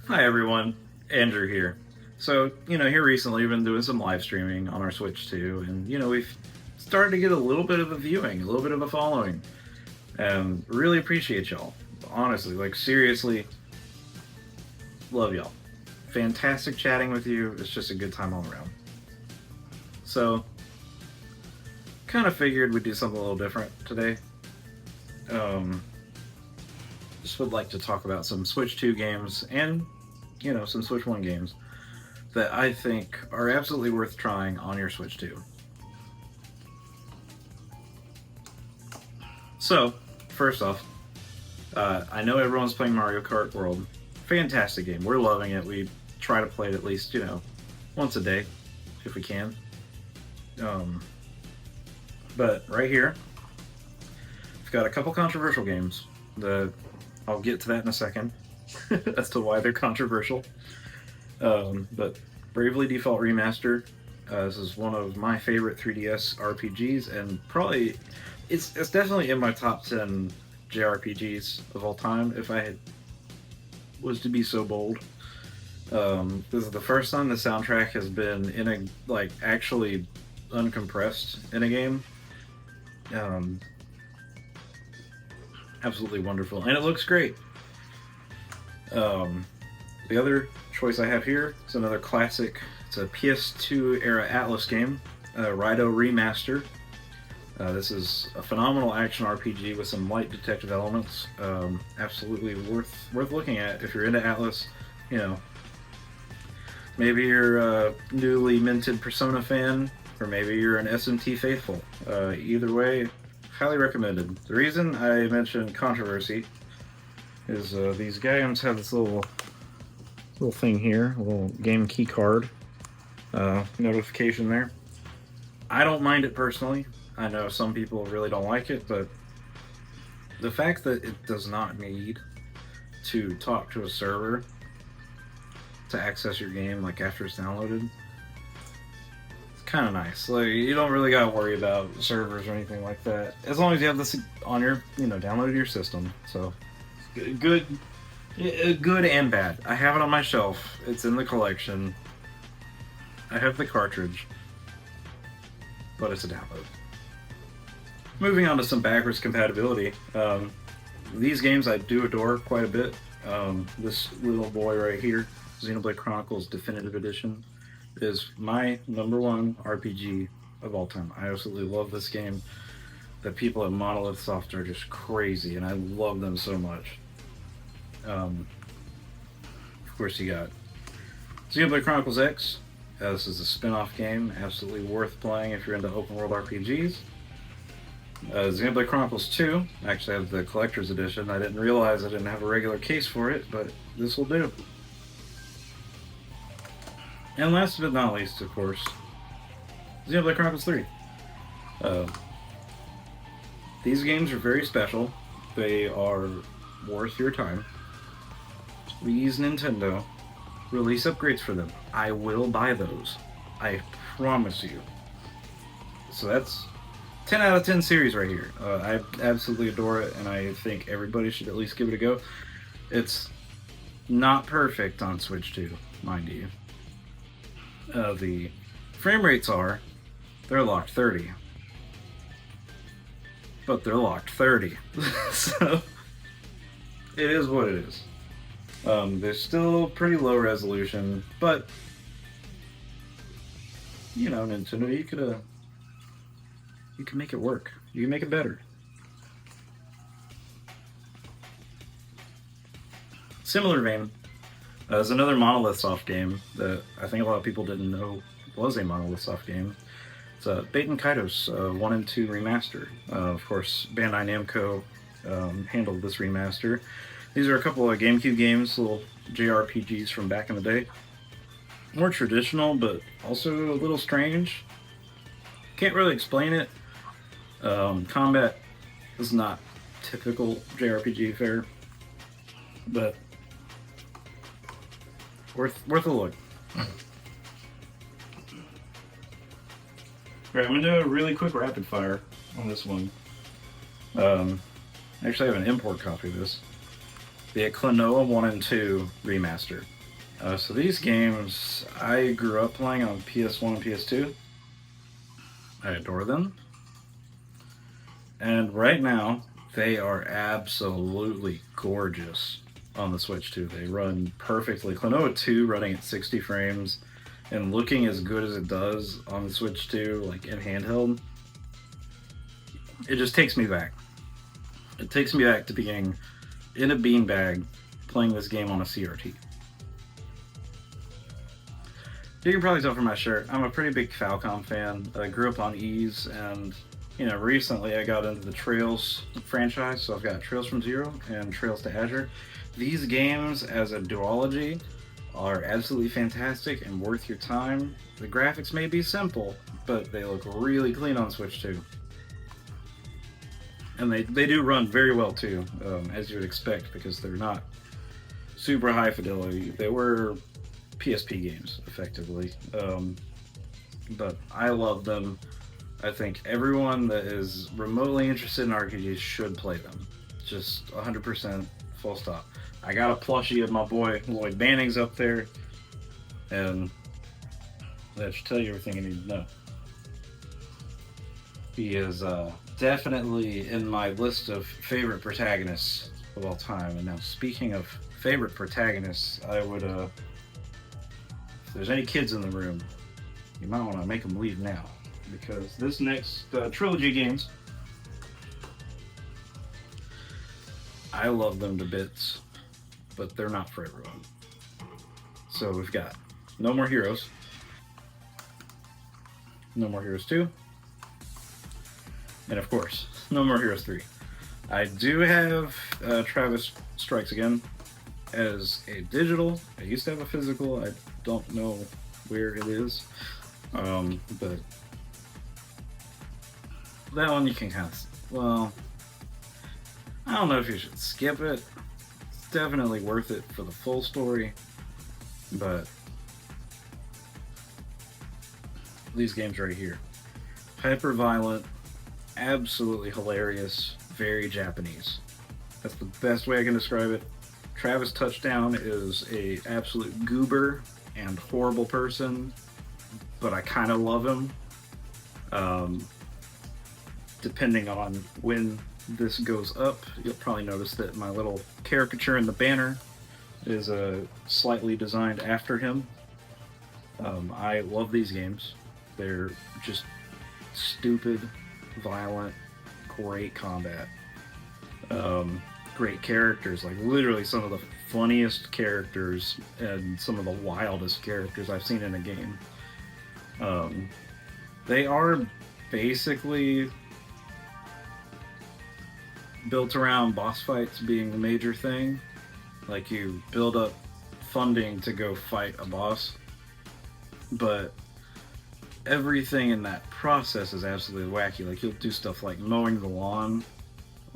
Hi everyone, Andrew here. So, here recently we've been doing some live streaming on our Switch too, and we've started to get a little bit of a viewing, a little bit of a following. And really appreciate y'all. Honestly, like seriously, love y'all. Fantastic chatting with you. It's just a good time all around. So, kind of figured we'd do something a little different today. Um, just would like to talk about some Switch 2 games and, some Switch 1 games that I think are absolutely worth trying on your Switch 2. So, first off, I know everyone's playing Mario Kart World. Fantastic game. We're loving it. We try to play it at least, once a day, if we can. But right here, we've got a couple controversial games. I'll get to that in a second as to why they're controversial. But Bravely Default Remaster. This is one of my favorite 3DS RPGs, and probably it's definitely in my top 10 JRPGs of all time. If I was to be so bold, this is the first time the soundtrack has been in a actually uncompressed in a game. Absolutely wonderful, and it looks great. The other choice I have here is another classic. It's a PS2 era Atlas game, raidou Remaster. This is a phenomenal action RPG with some light detective elements. Absolutely worth looking at if you're into Atlas. Maybe you're a newly minted Persona fan, or maybe you're an SMT faithful. Either way, highly recommended. The reason I mentioned controversy is these games have this little thing here, a little game key card notification there. I don't mind it personally. I know some people really don't like it, but the fact that it does not need to talk to a server to access your game after it's downloaded, it's kind of nice. You don't really gotta worry about servers or anything like that, as long as you have this on your downloaded to your system. So good and bad. I have it on my shelf. It's in the collection. I have the cartridge, but it's a download. Moving on to some backwards compatibility. These games I do adore quite a bit. This little boy right here, Xenoblade Chronicles Definitive Edition, is my number one RPG of all time. I absolutely love this game. The people at Monolith Soft are just crazy, and I love them so much. Of course, you got Xenoblade Chronicles X. This is a spin-off game, absolutely worth playing if you're into open world RPGs. Xenoblade Chronicles 2, I actually have the collector's edition. I didn't realize I didn't have a regular case for it, but this will do. And last but not least, of course, Xenoblade Chronicles 3. These games are very special. They are worth your time. Please, Nintendo, release upgrades for them. I will buy those. I promise you. So that's 10 out of 10 series right here. I absolutely adore it, and I think everybody should at least give it a go. It's not perfect on Switch 2, mind you. The frame rates they're locked 30. But they're locked 30. So, it is what it is. They're still pretty low resolution, but, Nintendo, you can make it work. You can make it better. Similar vein, is another Monolith Soft game that I think a lot of people didn't know was a Monolith Soft game. It's Baten Kaitos 1 and 2 Remaster. Of course, Bandai Namco handled this remaster. These are a couple of GameCube games, little JRPGs from back in the day. More traditional, but also a little strange. Can't really explain it. Combat is not typical JRPG fare, but worth a look. Alright, I'm gonna do a really quick rapid fire on this one. Actually, I have an import copy of this. The Klonoa 1 and 2 Remaster. So these games, I grew up playing on PS1 and PS2. I adore them. And right now, they are absolutely gorgeous on the Switch 2. They run perfectly. Klonoa 2 running at 60 frames and looking as good as it does on the Switch 2, like in handheld, it just takes me back. It takes me back to being in a beanbag playing this game on a CRT. You can probably tell from my shirt, I'm a pretty big Falcom fan. I grew up on Ease, and recently I got into the Trails franchise, so I've got Trails from Zero and Trails to Azure. These games, as a duology, are absolutely fantastic and worth your time. The graphics may be simple, but they look really clean on Switch 2. And they do run very well too, as you would expect, because they're not super high fidelity. They were PSP games, effectively. But I love them. I think everyone that is remotely interested in RPGs should play them. Just 100% full stop. I got a plushie of my boy Lloyd Banning's up there, and that should tell you everything you need to know. He is definitely in my list of favorite protagonists of all time. And now, speaking of favorite protagonists, I would, if there's any kids in the room, you might want to make them leave now, because this next trilogy games, I love them to bits, but they're not for everyone. So we've got No More Heroes, No More Heroes 2, and of course, No More Heroes 3. I do have Travis Strikes Again as a digital. I used to have a physical. I don't know where it is, but that one you can kind of, well, I don't know if you should skip it. It's definitely worth it for the full story, but these games right here, hyper violent, absolutely hilarious, very Japanese. That's the best way I can describe it. Travis Touchdown is a absolute goober and horrible person, but I kind of love him. Depending on when this goes up, you'll probably notice that my little caricature in the banner is slightly designed after him. I love these games. They're just stupid, violent, great combat. Great characters, like literally some of the funniest characters and some of the wildest characters I've seen in a game. They are basically built around boss fights being the major thing. Like, you build up funding to go fight a boss, but everything in that process is absolutely wacky. Like, you'll do stuff like mowing the lawn,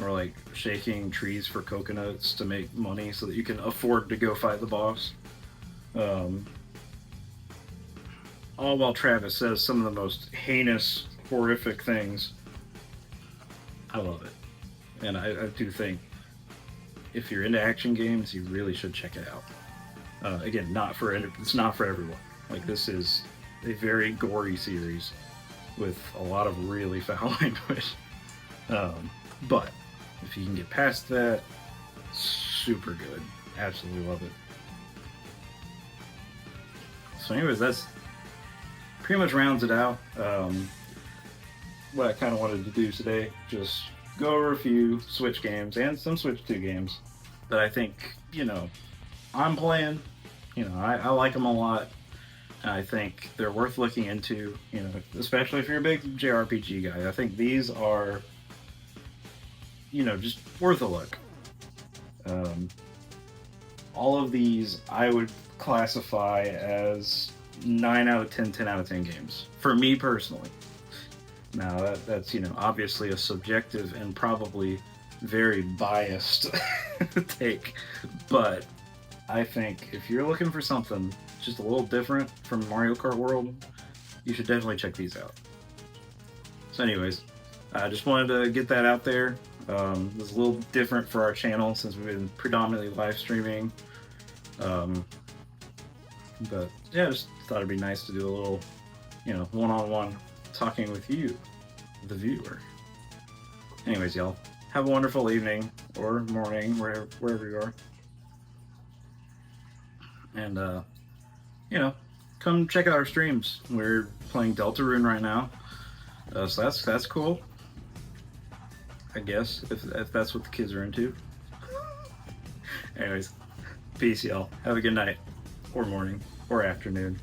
or like shaking trees for coconuts to make money so that you can afford to go fight the boss. All while Travis says some of the most heinous, horrific things. I love it. And I do think if you're into action games, you really should check it out. Again, it's not for everyone. Like, this is a very gory series with a lot of really foul language. But if you can get past that, super good. Absolutely love it. So anyways, that's pretty much rounds it out. What I kind of wanted to do today, just go over a few Switch games and some Switch 2 games that I think, I'm playing. I like them a lot. I think they're worth looking into, especially if you're a big JRPG guy. I think these are, just worth a look. All of these I would classify as 9 out of 10, 10 out of 10 games, for me personally. Now, that's, obviously a subjective and probably very biased take, but I think if you're looking for something just a little different from Mario Kart World, you should definitely check these out. So anyways, I just wanted to get that out there. It was a little different for our channel since we've been predominantly live streaming. But yeah, I just thought it'd be nice to do a little, one-on-one talking with you, the viewer. Anyways, y'all, have a wonderful evening or morning, wherever you are. And, come check out our streams. We're playing Deltarune right now. So that's cool. I guess, if that's what the kids are into. Anyways, peace, y'all. Have a good night, or morning, or afternoon.